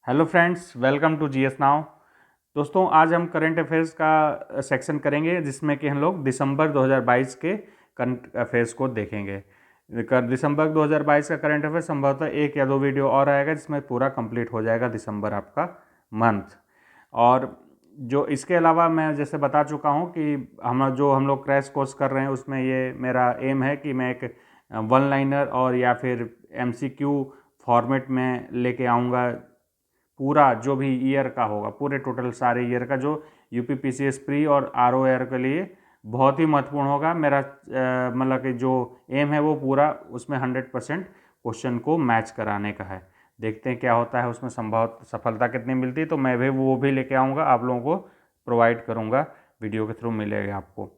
Hello friends, welcome to GS Now. दोस्तों, आज हम करंट अफेयर्स का सेक्शन करेंगे जिसमें कि हम लोग दिसंबर 2022 के करंट अफेयर्स को देखेंगे। दिसंबर 2022 का करंट अफेयर संभवतः एक या दो वीडियो और आएगा जिसमें पूरा कंप्लीट हो जाएगा दिसंबर आपका मंथ। और जो इसके अलावा मैं जैसे बता चुका हूँ कि हम लोग क्रैश कोर्स कर रहे हैं, उसमें ये मेरा एम है कि मैं एक वन लाइनर और या फिर एमसीक्यू फॉर्मेट में लेके आऊँगा। पूरा जो भी ईयर का होगा, पूरे टोटल सारे ईयर का जो यूपी पीसीएस प्री और आरओएर के लिए बहुत ही महत्वपूर्ण होगा। मेरा मतलब कि जो एम है वो पूरा उसमें 100% क्वेश्चन को मैच कराने का है। देखते हैं क्या होता है, उसमें संभव सफलता कितनी मिलती है। तो मैं भी वो भी लेके आऊँगा, आप लोगों को प्रोवाइड करूँगा, वीडियो के थ्रू मिलेगा आपको।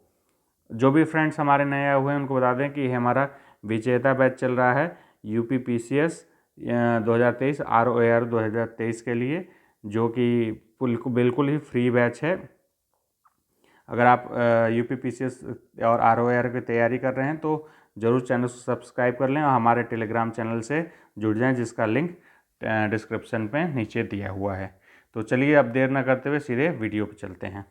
जो भी फ्रेंड्स हमारे नए आए हुए हैं उनको बता दें कि हमारा विजेता बैच चल रहा है यूपी पीसीएस 2023 आरओएर 2023 के लिए, जो कि बिल्कुल ही फ्री बैच है। अगर आप यूपी पीसीएस और आरओएर की तैयारी कर रहे हैं तो ज़रूर चैनल को सब्सक्राइब कर लें और हमारे टेलीग्राम चैनल से जुड़ जाएं, जिसका लिंक डिस्क्रिप्शन में नीचे दिया हुआ है। तो चलिए अब देर न करते हुए सीधे वीडियो पर चलते हैं।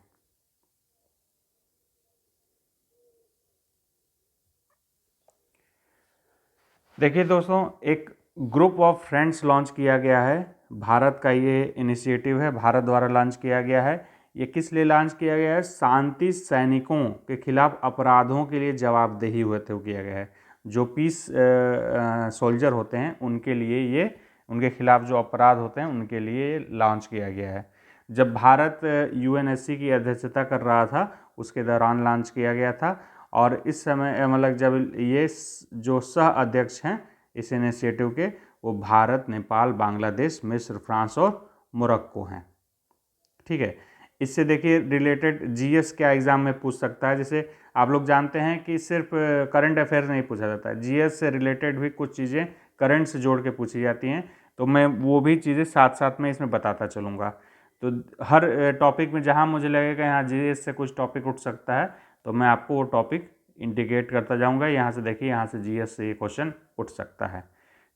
देखिए दोस्तों, एक ग्रुप ऑफ फ्रेंड्स लॉन्च किया गया है। भारत का ये इनिशिएटिव है, भारत द्वारा लॉन्च किया गया है। ये किस लिए लॉन्च किया गया है? शांति सैनिकों के खिलाफ अपराधों के लिए जवाबदेही होते हुए किया गया है। जो पीस सोल्जर होते हैं उनके लिए ये, उनके खिलाफ जो अपराध होते हैं उनके लिए लॉन्च किया गया है। जब भारत यूएनएससी की अध्यक्षता कर रहा था उसके दौरान लॉन्च किया गया था। और इस समय मतलब जब ये जो सह अध्यक्ष हैं इस इनिशिएटिव के, वो भारत, नेपाल, बांग्लादेश, मिस्र, फ्रांस और मोरक्को हैं। ठीक है। इससे देखिए रिलेटेड जीएस क्या एग्जाम में पूछ सकता है। जैसे आप लोग जानते हैं कि सिर्फ करंट अफेयर्स नहीं पूछा जाता है, जीएस से रिलेटेड भी कुछ चीज़ें करंट से जोड़ के पूछी जाती हैं। तो मैं वो भी चीज़ें साथ साथ में इसमें बताता चलूँगा। तो हर टॉपिक में जहाँ मुझे लगेगा यहाँ जीएस से कुछ टॉपिक उठ सकता है तो मैं आपको वो टॉपिक इंडिकेट करता जाऊँगा। यहाँ से देखिए, यहाँ से जीएस से ये क्वेश्चन उठ सकता है।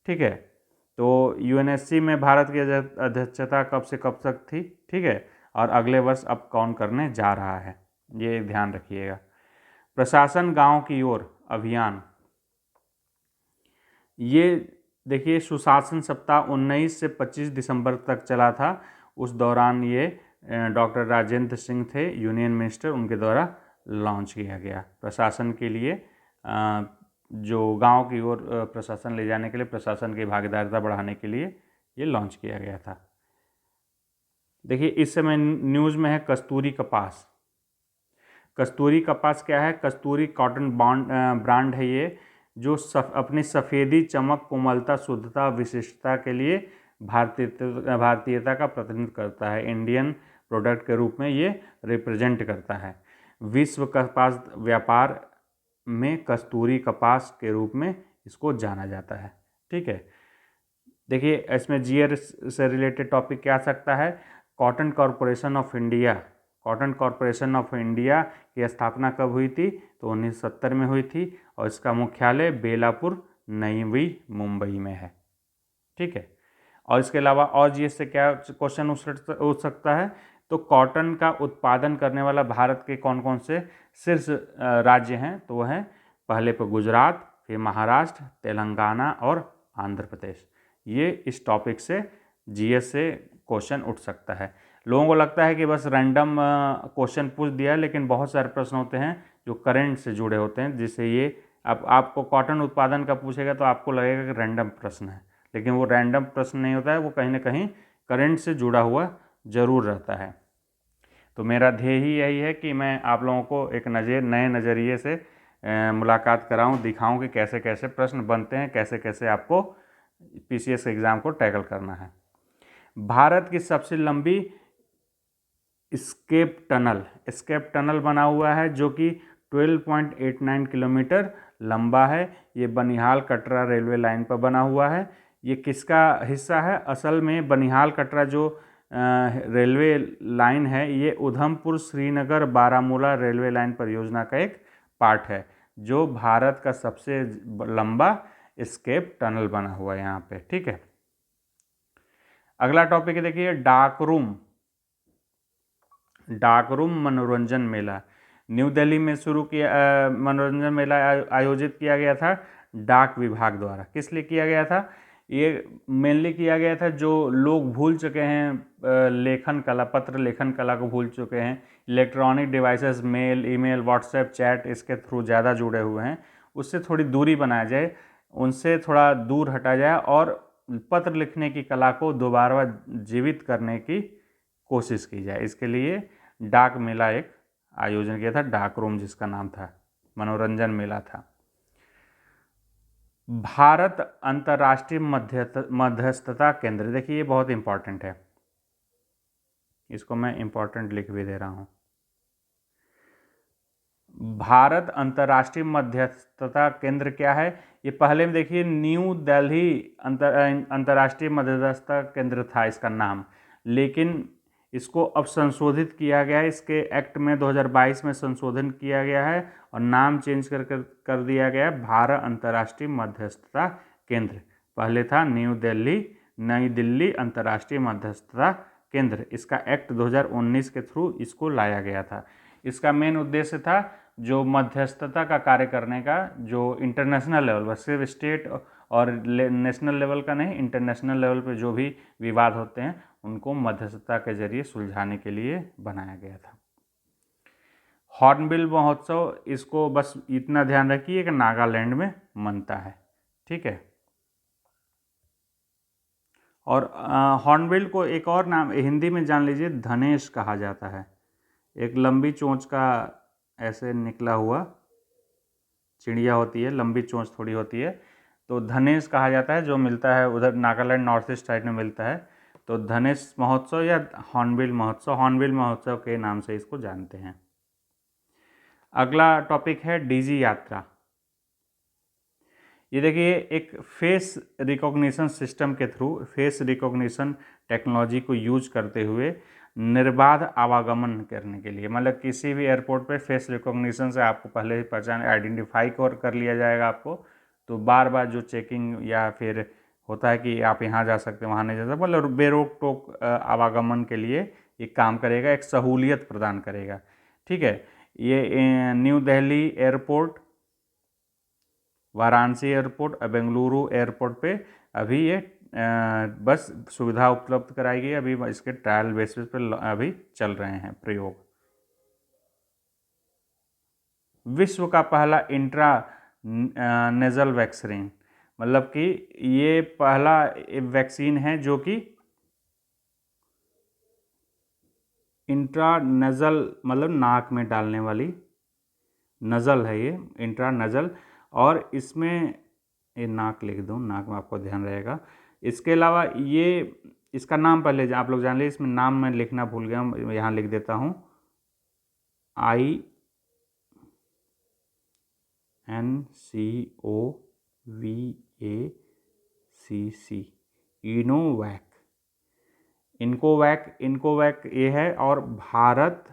ठीक है। तो यूएनएससी में भारत की अध्यक्षता कब से कब तक थी? ठीक है। और अगले वर्ष अब कौन करने जा रहा है, ये ध्यान रखिएगा। प्रशासन गांव की ओर अभियान, ये देखिए सुशासन सप्ताह 19 से 25 दिसंबर तक चला था। उस दौरान ये डॉक्टर राजेंद्र सिंह थे यूनियन मिनिस्टर, उनके द्वारा लॉन्च किया गया। प्रशासन के लिए जो गांव की ओर प्रशासन ले जाने के लिए, प्रशासन की भागीदारिता बढ़ाने के लिए ये लॉन्च किया गया था। देखिए इस समय न्यूज़ में है कस्तूरी कपास। कस्तूरी कपास क्या है? कस्तूरी कॉटन ब्रांड है ये, जो अपनी सफ़ेदी, चमक, कोमलता, शुद्धता, विशिष्टता के लिए भारतीयता का प्रतिनिधित्व करता है। इंडियन प्रोडक्ट के रूप में ये रिप्रेजेंट करता है। विश्व कपास व्यापार में कस्तूरी कपास के रूप में इसको जाना जाता है। ठीक है। देखिए इसमें जीएस से रिलेटेड टॉपिक क्या आ सकता है? Cotton corporation of India. Cotton corporation of India की स्थापना कब हुई थी? तो 1970 में हुई थी और इसका मुख्यालय बेलापुर, नई मुंबई में है। ठीक है। और इसके अलावा और जीएस से क्या क्वेश्चन उठ सकता है? तो कॉटन का उत्पादन करने वाला भारत के कौन कौन से शीर्ष राज्य हैं? तो वह हैं पहले पर गुजरात, फिर महाराष्ट्र, तेलंगाना और आंध्र प्रदेश। ये इस टॉपिक से जीएस से क्वेश्चन उठ सकता है। लोगों को लगता है कि बस रैंडम क्वेश्चन पूछ दिया, लेकिन बहुत सारे प्रश्न होते हैं जो करंट से जुड़े होते हैं, जिससे ये अब आपको कॉटन उत्पादन का पूछेगा तो आपको लगेगा कि रैंडम प्रश्न है, लेकिन वो रैंडम प्रश्न नहीं होता है, वो कहीं ना कहीं करंट से जुड़ा हुआ जरूर रहता है। तो मेरा ध्येय ही यही है कि मैं आप लोगों को एक नए नज़रिए से मुलाकात कराऊं, दिखाऊं कि कैसे कैसे प्रश्न बनते हैं, कैसे कैसे आपको पीसीएस एग्ज़ाम को टैकल करना है। भारत की सबसे लंबी स्केप टनल बना हुआ है जो कि 12.89 किलोमीटर लंबा है। ये बनिहाल कटरा रेलवे लाइन पर बना हुआ है। ये किसका हिस्सा है? असल में बनिहाल कटरा जो रेलवे लाइन है ये उधमपुर श्रीनगर बारामूला रेलवे लाइन परियोजना का एक पार्ट है, जो भारत का सबसे लंबा स्केप टनल बना हुआ है यहाँ पे। ठीक है। अगला टॉपिक है देखिए डार्क रूम। डार्क रूम मनोरंजन मेला न्यू दिल्ली में शुरू किया, मनोरंजन मेला आयोजित किया गया था डाक विभाग द्वारा। किस लिए किया गया था? ये मेनली किया गया था जो लोग भूल चुके हैं लेखन कला, पत्र लेखन कला को भूल चुके हैं, electronic devices, mail, email, WhatsApp, chat इसके थ्रू ज़्यादा जुड़े हुए हैं, उससे थोड़ी दूरी बनाया जाए, उनसे थोड़ा दूर हटा जाए और पत्र लिखने की कला को दोबारा जीवित करने की कोशिश की जाए। इसके लिए डाक मेला एक आयोजन किया था, डाक रूम जिसका नाम था, मनोरंजन मेला था। भारत अंतर्राष्ट्रीय मध्यस्थता केंद्र, देखिए ये बहुत इंपॉर्टेंट है, इसको मैं इंपॉर्टेंट लिख भी दे रहा हूं। भारत अंतर्राष्ट्रीय मध्यस्थता केंद्र क्या है? ये पहले में देखिए न्यू दिल्ली अंतर्राष्ट्रीय मध्यस्थता केंद्र था इसका नाम, लेकिन इसको अब संशोधित किया गया है, इसके एक्ट में 2022 में संशोधन किया गया है और नाम चेंज कर दिया गया है भारत अंतर्राष्ट्रीय मध्यस्थता केंद्र। पहले था नई दिल्ली अंतर्राष्ट्रीय मध्यस्थता केंद्र। इसका एक्ट 2019 के थ्रू इसको लाया गया था। इसका मेन उद्देश्य था जो मध्यस्थता का कार्य करने का, जो इंटरनेशनल लेवल पर, सिर्फ स्टेट और नेशनल लेवल का नहीं, इंटरनेशनल लेवल पे जो भी विवाद होते हैं उनको मध्यस्थता के जरिए सुलझाने के लिए बनाया गया था। हॉर्नबिल महोत्सव, इसको बस इतना ध्यान रखिए कि नागालैंड में मनता है, ठीक है। और हॉर्नबिल को एक और नाम हिंदी में जान लीजिए, धनेश कहा जाता है। एक लंबी चोंच का ऐसे निकला हुआ चिड़िया होती है, लंबी चोंच थोड़ी होती है, तो धनेश कहा जाता है, जो मिलता है उधर नागालैंड नॉर्थ ईस्ट साइड में मिलता है। तो धनेश महोत्सव या हॉर्नबिल महोत्सव के नाम से इसको जानते हैं। अगला टॉपिक है डीजी यात्रा। ये देखिए एक फेस रिकॉग्निशन सिस्टम के थ्रू, फेस रिकॉग्निशन टेक्नोलॉजी को यूज करते हुए निर्बाध आवागमन करने के लिए, मतलब किसी भी एयरपोर्ट पे फेस रिकॉग्निशन से आपको पहले ही पहचान आइडेंटिफाई कर लिया जाएगा आपको, तो बार बार जो चेकिंग या फिर होता है कि आप यहाँ जा सकते हैं वहाँ नहीं जा सकते, मतलब बेरोक टोक आवागमन के लिए ये काम करेगा, एक सहूलियत प्रदान करेगा, ठीक है। ये new Delhi airport, Varanasi airport, Bengaluru airport पे अभी ये बस सुविधा उपलब्ध कराई गई, अभी इसके ट्रायल बेसिस पर अभी चल रहे हैं प्रयोग। विश्व का पहला इंट्रा नेजल वैक्सीन, मतलब कि ये पहला वैक्सीन है जो कि इंट्रा नजल, मतलब नाक में डालने वाली नज़ल है ये, इंट्रा नज़ल, और इसमें ये नाक लिख दूँ, नाक में आपको ध्यान रहेगा। इसके अलावा ये इसका नाम पहले आप लोग जान लीजिए, इसमें नाम मैं लिखना भूल गया हूँ, यहाँ लिख देता हूँ, INCOVACC, इनोवैक। इनकोवैक ये है, और भारत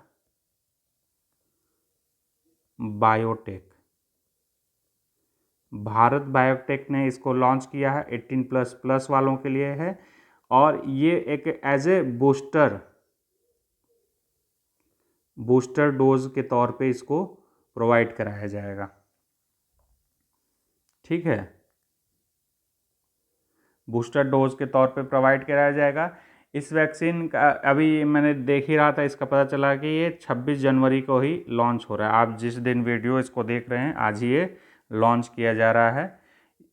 बायोटेक ने इसको लॉन्च किया है, 18+ वालों के लिए है, और ये एक एज ए बूस्टर डोज के तौर पे इसको प्रोवाइड कराया जाएगा, ठीक है। बूस्टर डोज के तौर पे प्रोवाइड कराया जाएगा। इस वैक्सीन का अभी मैंने देख ही रहा था, इसका पता चला कि ये 26 जनवरी को ही लॉन्च हो रहा है। आप जिस दिन वीडियो इसको देख रहे हैं आज ही ये लॉन्च किया जा रहा है,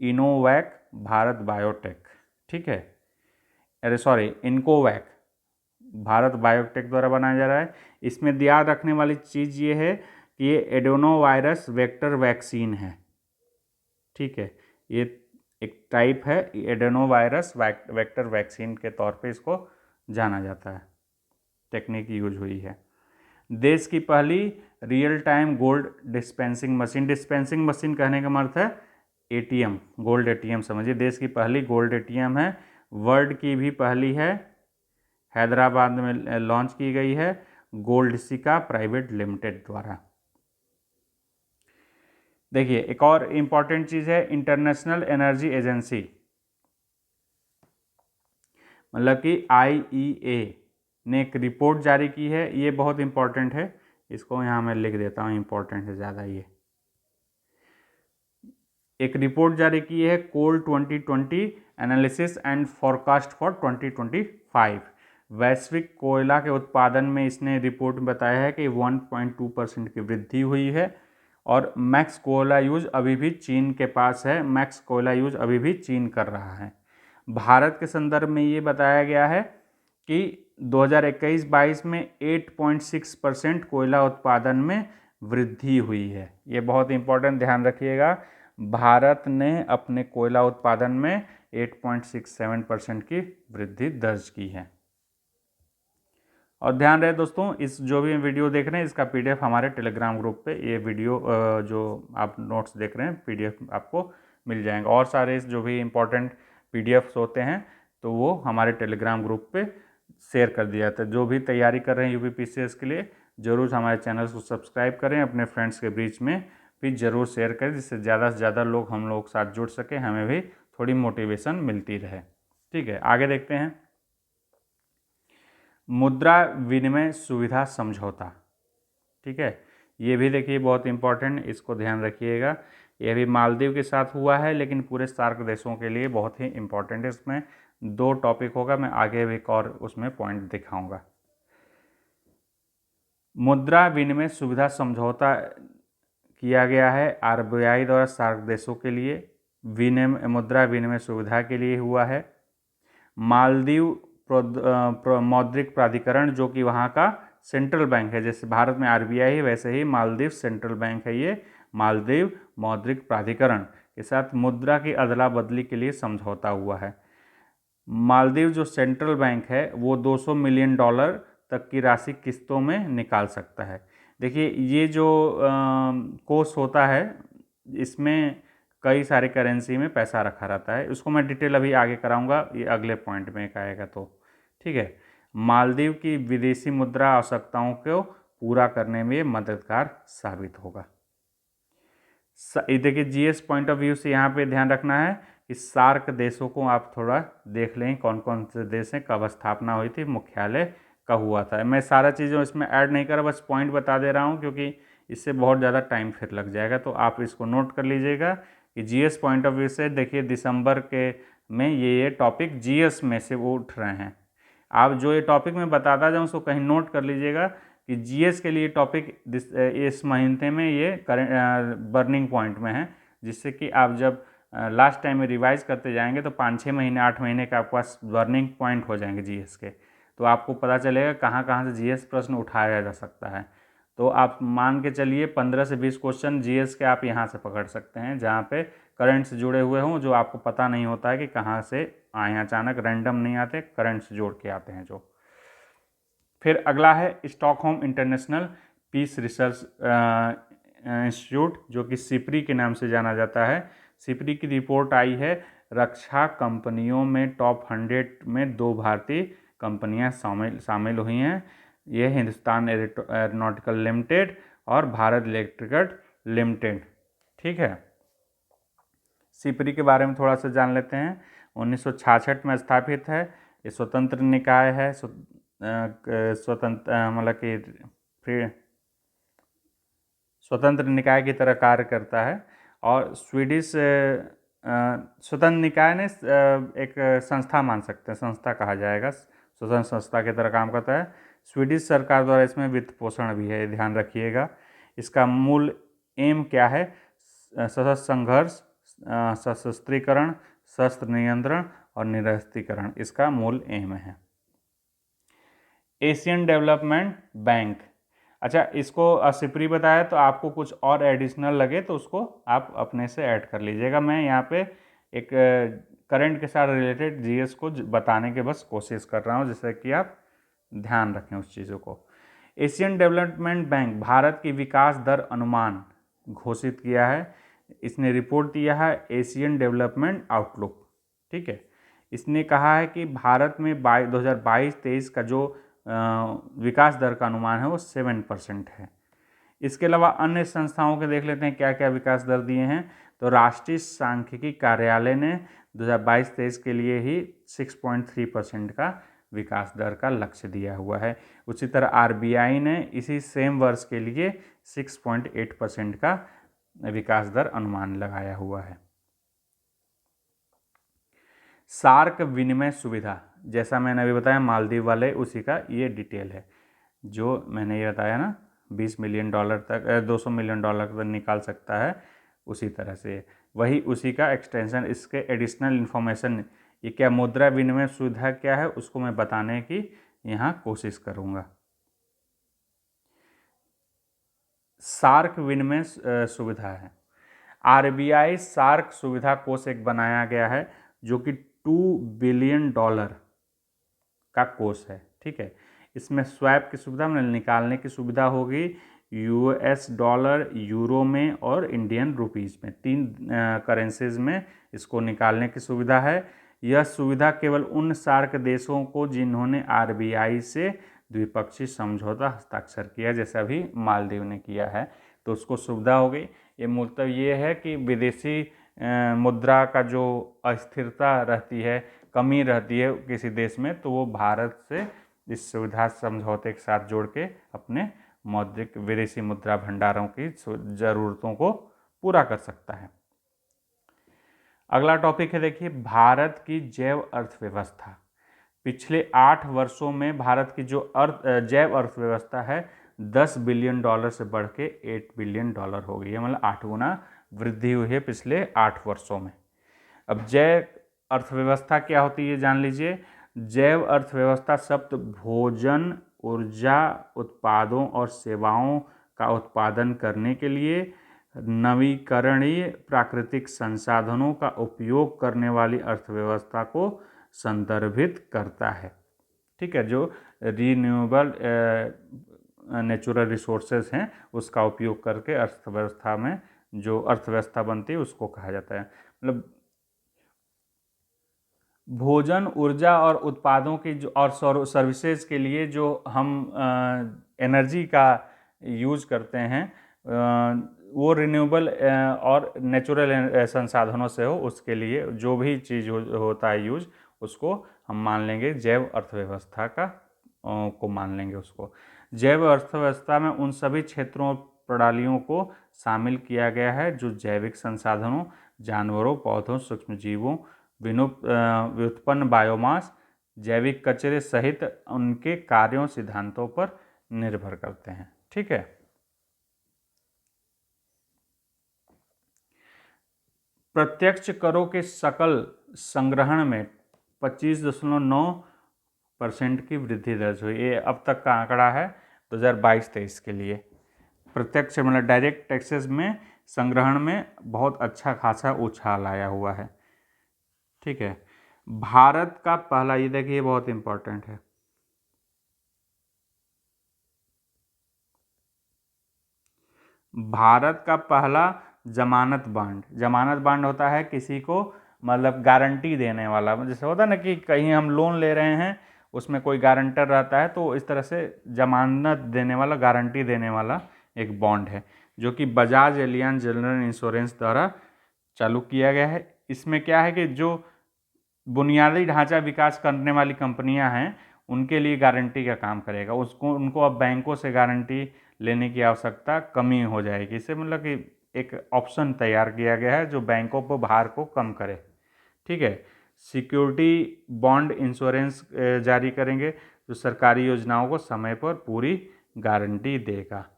इनोवैक भारत बायोटेक, ठीक है, अरे सॉरी, इनकोवैक भारत बायोटेक द्वारा बनाया जा रहा है। इसमें याद रखने वाली चीज़ ये है कि ये एडेनोवायरस वेक्टर वैक्सीन है, ठीक है, ये एक टाइप है एडेनोवायरस वेक्टर वैक्सीन के तौर पे इसको जाना जाता है, टेक्निक यूज हुई है। देश की पहली real time gold dispensing machine कहने का मतलब है एटीएम, गोल्ड एटीएम समझिए, देश की पहली गोल्ड एटीएम है, वर्ल्ड की भी पहली है, हैदराबाद में लॉन्च की गई है गोल्डसिका प्राइवेट लिमिटेड द्वारा। देखिए एक और इम्पॉर्टेंट चीज़ है इंटरनेशनल एनर्जी एजेंसी। मतलब कि IEA ने एक रिपोर्ट जारी की है, ये बहुत इंपॉर्टेंट है, इसको यहाँ मैं लिख देता हूँ, इंपॉर्टेंट है ज़्यादा। ये एक रिपोर्ट जारी की है, कोल 2020 एनालिसिस एंड फॉरकास्ट फॉर 2025। वैश्विक कोयला के उत्पादन में इसने रिपोर्ट में बताया है कि 1.2% की वृद्धि हुई है और मैक्स कोयला यूज अभी भी चीन के पास है, मैक्स कोयला यूज अभी भी चीन कर रहा है। भारत के संदर्भ में ये बताया गया है कि 2021-22 में 8.6% कोयला उत्पादन में वृद्धि हुई है। ये बहुत इंपॉर्टेंट, ध्यान रखिएगा। भारत ने अपने कोयला उत्पादन में 8.67% की वृद्धि दर्ज की है। और ध्यान रहे दोस्तों, इस जो भी वीडियो देख रहे हैं इसका PDF हमारे टेलीग्राम ग्रुप पे, ये वीडियो जो आप नोट्स देख रहे हैं PDF आपको मिल जाएंगे। और सारे जो भी इम्पोर्टेंट PDFs होते हैं तो वो हमारे टेलीग्राम ग्रुप पे शेयर कर दिया जाता है। जो भी तैयारी कर रहे हैं UPPCS के लिए ज़रूर हमारे चैनल को सब्सक्राइब करें, अपने फ्रेंड्स के बीच में भी ज़रूर शेयर करें, जिससे ज़्यादा से ज़्यादा लोग हम लोग साथ जुड़ सके, हमें भी थोड़ी मोटिवेशन मिलती रहे। ठीक है, आगे देखते हैं। मुद्रा विनिमय सुविधा समझौता, ठीक है, ये भी देखिए बहुत इंपॉर्टेंट, इसको ध्यान रखिएगा। ये भी मालदीव के साथ हुआ है, लेकिन पूरे सार्क देशों के लिए बहुत ही इंपॉर्टेंट है। इसमें 2 टॉपिक होगा, मैं आगे भी एक और उसमें पॉइंट दिखाऊंगा। मुद्रा विनिमय सुविधा समझौता किया गया है RBI द्वारा सार्क देशों के लिए, मुद्रा विनिमय सुविधा के लिए हुआ है। मालदीव मौद्रिक प्राधिकरण, जो कि वहाँ का सेंट्रल बैंक है, जैसे भारत में RBI है वैसे ही मालदीव सेंट्रल बैंक है, ये मालदीव मौद्रिक प्राधिकरण के साथ मुद्रा की अदला बदली के लिए समझौता हुआ है। मालदीव जो सेंट्रल बैंक है वो $200 मिलियन तक की राशि किस्तों में निकाल सकता है। देखिए ये जो कोष होता है, इसमें कई सारे करेंसी में पैसा रखा रहता है, उसको मैं डिटेल अभी आगे कराऊंगा, ये अगले पॉइंट में एक आएगा तो। ठीक है, मालदीव की विदेशी मुद्रा आवश्यकताओं को पूरा करने में ये मददगार साबित होगा। देखिए GS पॉइंट ऑफ व्यू से यहाँ पे ध्यान रखना है कि सार्क देशों को आप थोड़ा देख लें, कौन कौन से देश हैं, कब स्थापना हुई थी, मुख्यालय कब हुआ था। मैं सारा चीज़ों इसमें ऐड नहीं कर रहा, बस पॉइंट बता दे रहा हूँ, क्योंकि इससे बहुत ज़्यादा टाइम फिर लग जाएगा, तो आप इसको नोट कर लीजिएगा कि GS पॉइंट ऑफ व्यू से देखिए दिसंबर के में ये टॉपिक GS में से वो उठ रहे हैं। आप जो ये टॉपिक मैं बताता जाऊँ उसको कहीं नोट कर लीजिएगा कि GS के लिए टॉपिक इस महीने में ये बर्निंग पॉइंट में है, जिससे कि आप जब लास्ट टाइम में रिवाइज करते जाएंगे तो 5-6 महीने 8 महीने का आपके पास बर्निंग पॉइंट हो जाएंगे GS के, तो आपको पता चलेगा कहाँ कहाँ से GS प्रश्न उठाया जा सकता है। तो आप मान के चलिए 15 से 20 क्वेश्चन GS के आप यहाँ से पकड़ सकते हैं, जहाँ पे करंट से जुड़े हुए हों, जो आपको पता नहीं होता है कि कहाँ से आए, अचानक रैंडम नहीं आते, करंट से जोड़ के आते हैं जो। फिर अगला है Stockholm International Peace Research Institute, जो कि सिपरी के नाम से जाना जाता है। सिपरी की रिपोर्ट आई है, रक्षा कंपनियों में टॉप 100 में 2 भारतीय कंपनियां शामिल हुई हैं। ये हिंदुस्तान एरोनॉटिकल लिमिटेड और भारत इलेक्ट्रिकल लिमिटेड। ठीक है, सिपरी के बारे में थोड़ा सा जान लेते हैं। 1966 में स्थापित है, ये स्वतंत्र निकाय है, स्वतंत्र मतलब कि स्वतंत्र निकाय की तरह कार्य करता है। और स्वीडिश स्वतंत्र निकाय ने एक संस्था मान सकते हैं, संस्था कहा जाएगा, स्वतंत्र संस्था की तरह काम करता है। स्वीडिश सरकार द्वारा इसमें वित्त पोषण भी है, ध्यान रखिएगा। इसका मूल एम क्या है? सशस्त्र संघर्ष, सशस्त्रीकरण, शस्त्र नियंत्रण और निरस्त्रीकरण, इसका मूल एम है। एशियन डेवलपमेंट बैंक, अच्छा इसको सिपरी बताया, तो आपको कुछ और एडिशनल लगे तो उसको आप अपने से ऐड कर लीजिएगा। मैं यहाँ पे एक करंट के साथ रिलेटेड GS को बताने के बस कोशिश कर रहा हूँ, जिससे कि आप ध्यान रखें उस चीज़ों को। एशियन डेवलपमेंट बैंक भारत की विकास दर अनुमान घोषित किया है। इसने रिपोर्ट दिया है एशियन डेवलपमेंट आउटलुक। ठीक है, इसने कहा है कि भारत में 2022-23 का जो विकास दर का अनुमान है वो 7% है। इसके अलावा अन्य संस्थाओं के देख लेते हैं क्या क्या विकास दर दिए हैं। तो राष्ट्रीय सांख्यिकी कार्यालय ने 2022-23 के लिए ही 6.3% का विकास दर का लक्ष्य दिया हुआ है। उसी तरह आरबीआई ने इसी सेम वर्ष के लिए 6.8% का विकास दर अनुमान लगाया हुआ है। सार्क विनिमय सुविधा, जैसा मैंने अभी बताया मालदीव वाले, उसी का ये डिटेल है जो मैंने ये बताया ना, $20 मिलियन तक, $200 मिलियन तक निकाल सकता है। उसी तरह से वही उसी का एक्सटेंशन, इसके एडिशनल इन्फॉर्मेशन, ये क्या मुद्रा विनिमय सुविधा क्या है उसको मैं बताने की यहाँ कोशिश करूँगा। सार्क विनिमय सुविधा है, आरबीआई सार्क सुविधा कोष एक बनाया गया है जो कि $2 बिलियन का कोष है। ठीक है, इसमें स्वैप की सुविधा, मतलब निकालने की सुविधा होगी US डॉलर, यूरो में और इंडियन रुपीज़ में, 3 करेंसीज में इसको निकालने की सुविधा है। यह सुविधा केवल उन सार्क देशों को जिन्होंने आरबीआई से द्विपक्षीय समझौता हस्ताक्षर किया, जैसे अभी मालदीव ने किया है, तो उसको सुविधा हो गई। ये मतलब ये है कि विदेशी मुद्रा का जो अस्थिरता रहती है, कमी रहती है किसी देश में, तो वो भारत से इस सुविधा समझौते के साथ जोड़ के अपने मौद्रिक विदेशी मुद्रा भंडारों की ज़रूरतों को पूरा कर सकता है। अगला टॉपिक है, देखिए, भारत की जैव अर्थव्यवस्था। पिछले 8 वर्षों में भारत की जो जैव अर्थव्यवस्था है 10 बिलियन डॉलर से बढ़ के 8 बिलियन डॉलर हो गई है, मतलब 8 गुना वृद्धि हुई है पिछले 8 वर्षों में। अब जैव अर्थव्यवस्था क्या होती है जान लीजिए। जैव अर्थव्यवस्था शब्द भोजन, ऊर्जा, उत्पादों और सेवाओं का उत्पादन करने के लिए नवीकरणीय प्राकृतिक संसाधनों का उपयोग करने वाली अर्थव्यवस्था को संदर्भित करता है। ठीक है, जो रीन्यूएबल नेचुरल रिसोर्सेज हैं उसका उपयोग करके अर्थव्यवस्था में जो अर्थव्यवस्था बनती है उसको कहा जाता है। मतलब भोजन, ऊर्जा और उत्पादों की जो और सर्विसेज के लिए जो हम एनर्जी का यूज करते हैं वो रिन्यूएबल और नेचुरल संसाधनों से हो, उसके लिए जो भी चीज़ होता है यूज, उसको हम मान लेंगे जैव अर्थव्यवस्था का को मान लेंगे उसको। जैव अर्थव्यवस्था में उन सभी क्षेत्रों प्रणालियों को शामिल किया गया है जो जैविक संसाधनों, जानवरों, पौधों, सूक्ष्मजीवों, व्युत्पन्न बायोमास, जैविक कचरे सहित उनके कार्यों सिद्धांतों पर निर्भर करते हैं। ठीक है, प्रत्यक्ष करों के सकल संग्रहण में 25.9% की वृद्धि दर्ज हुई। ये अब तक का आंकड़ा है 2022-23 के लिए। प्रत्यक्ष मतलब डायरेक्ट टैक्सेस में संग्रहण में बहुत अच्छा खासा उछाल आया हुआ है। ठीक है, भारत का पहला, ये देखिए बहुत इंपॉर्टेंट है, भारत का पहला जमानत बांड। जमानत बांड होता है किसी को मतलब गारंटी देने वाला, जैसे होता है ना कि कहीं हम लोन ले रहे हैं उसमें कोई गारंटर रहता है, तो इस तरह से जमानत देने वाला, गारंटी देने वाला एक बॉन्ड है जो कि बजाज एलियांज जनरल इंश्योरेंस द्वारा चालू किया गया है। इसमें क्या है कि जो बुनियादी ढांचा विकास करने वाली कंपनियां हैं उनके लिए गारंटी का काम करेगा। उनको अब बैंकों से गारंटी लेने की आवश्यकता कमी हो जाएगी। इससे मतलब कि एक ऑप्शन तैयार किया गया है जो बैंकों पर भार को कम करे। ठीक है, सिक्योरिटी बॉन्ड इंश्योरेंस जारी करेंगे जो सरकारी योजनाओं को समय पर पूरी गारंटी देगा।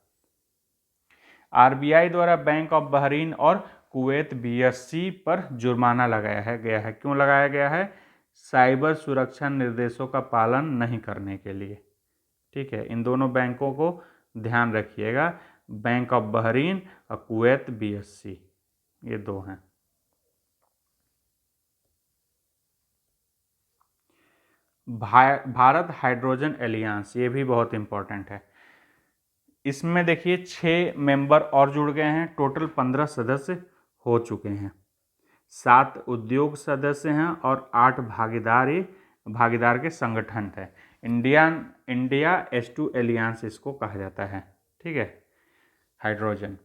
आरबीआई द्वारा बैंक ऑफ बहरीन और कुवैत BSE पर जुर्माना लगाया गया है। क्यों लगाया गया है? साइबर सुरक्षा निर्देशों का पालन नहीं करने के लिए। ठीक है, इन दोनों बैंकों को ध्यान रखिएगा, बैंक ऑफ बहरीन और कुवैत BSE, ये दो हैं। भारत हाइड्रोजन एलियांस, ये भी बहुत इंपॉर्टेंट है। इसमें देखिए 6 मेंबर और जुड़ गए हैं, टोटल 15 सदस्य हो चुके हैं। 7 उद्योग सदस्य हैं और 8 भागीदार के संगठन है। इंडिया H2 एलियांस इसको कहा जाता है। ठीक है, हाइड्रोजन।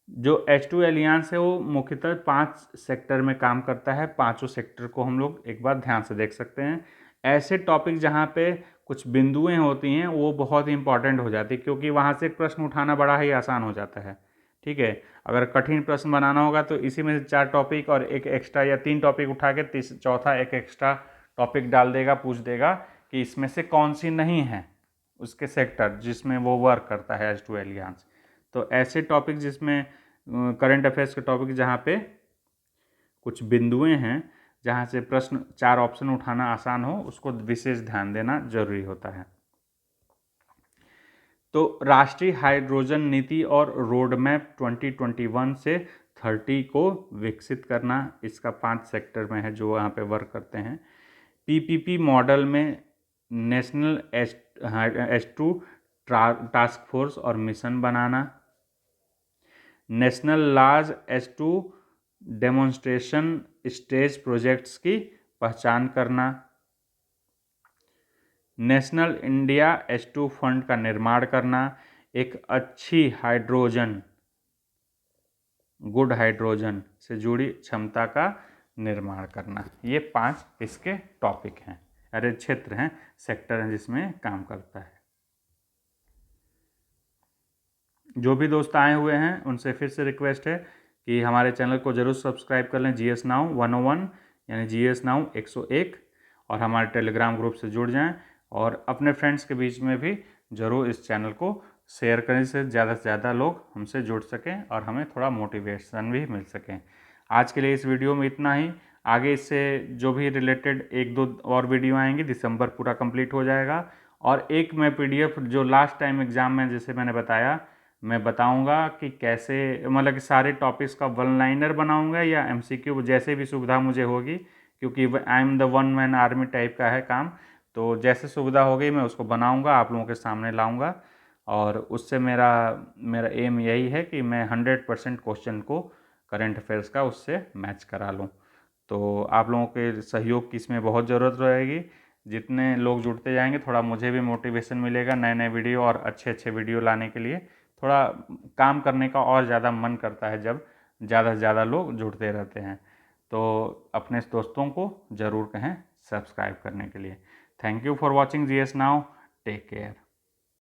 जो H2 एलियांस है वो मुख्यतः 5 सेक्टर में काम करता है। पांचों सेक्टर को हम लोग एक बार ध्यान से देख सकते हैं। ऐसे टॉपिक जहाँ पे कुछ बिंदुएं होती हैं वो बहुत ही इंपॉर्टेंट हो जाती है, क्योंकि वहाँ से प्रश्न उठाना बड़ा ही आसान हो जाता है। ठीक है, अगर कठिन प्रश्न बनाना होगा तो इसी में से 4 टॉपिक और एक एक्स्ट्रा या 3 टॉपिक उठा के चौथा एक एक्स्ट्रा टॉपिक डाल देगा, पूछ देगा कि इसमें से कौन सी नहीं है उसके सेक्टर जिसमें वो वर्क करता है H2 एलियांस। तो ऐसे टॉपिक जिसमें करंट अफेयर्स के टॉपिक जहाँ पे कुछ बिंदुएं हैं जहाँ से प्रश्न 4 ऑप्शन उठाना आसान हो, उसको विशेष ध्यान देना जरूरी होता है। तो राष्ट्रीय हाइड्रोजन नीति और रोड मैप 2021 से 30 को विकसित करना, इसका 5 सेक्टर में है जो यहाँ पे वर्क करते हैं। पीपीपी मॉडल में नेशनल H2 टास्क फोर्स और मिशन बनाना, national large H2 demonstration stage projects की पहचान करना, नेशनल इंडिया H2 फंड का निर्माण करना, एक अच्छी हाइड्रोजन गुड हाइड्रोजन से जुड़ी क्षमता का निर्माण करना। ये 5 इसके टॉपिक हैं, अरे क्षेत्र हैं, सेक्टर हैं जिसमें काम करता है। जो भी दोस्त आए हुए हैं उनसे फिर से रिक्वेस्ट है कि हमारे चैनल को जरूर सब्सक्राइब कर लें, GS नाउ 101 यानी GS नाउ 101, और हमारे टेलीग्राम ग्रुप से जुड़ जाएं और अपने फ्रेंड्स के बीच में भी ज़रूर इस चैनल को शेयर करें, जिससे ज़्यादा से ज़्यादा लोग हमसे जुड़ सकें और हमें थोड़ा मोटिवेशन भी मिल सकें। आज के लिए इस वीडियो में इतना ही। आगे इससे जो भी रिलेटेड 1-2 और वीडियो आएंगी, दिसंबर पूरा कंप्लीट हो जाएगा। और एक मैं PDF जो लास्ट टाइम एग्ज़ाम में जैसे मैंने बताया, मैं बताऊंगा कि कैसे, मतलब कि सारे टॉपिक्स का वन लाइनर बनाऊंगा या MCQ, जैसे भी सुविधा मुझे होगी, क्योंकि I am the one man army type का है काम। तो जैसे सुविधा होगी मैं उसको बनाऊंगा, आप लोगों के सामने लाऊंगा, और उससे मेरा एम यही है कि मैं 100% क्वेश्चन को करंट अफेयर्स का उससे मैच करा लूँ। तो आप लोगों के सहयोग की इसमें बहुत ज़रूरत रहेगी। जितने लोग जुड़ते जाएंगे थोड़ा मुझे भी मोटिवेशन मिलेगा नए नए वीडियो और अच्छे अच्छे वीडियो लाने के लिए। थोड़ा काम करने का और ज़्यादा मन करता है जब ज़्यादा से ज़्यादा लोग जुड़ते रहते हैं। तो अपने दोस्तों को ज़रूर कहें सब्सक्राइब करने के लिए। Thank you for watching GS Now, take care.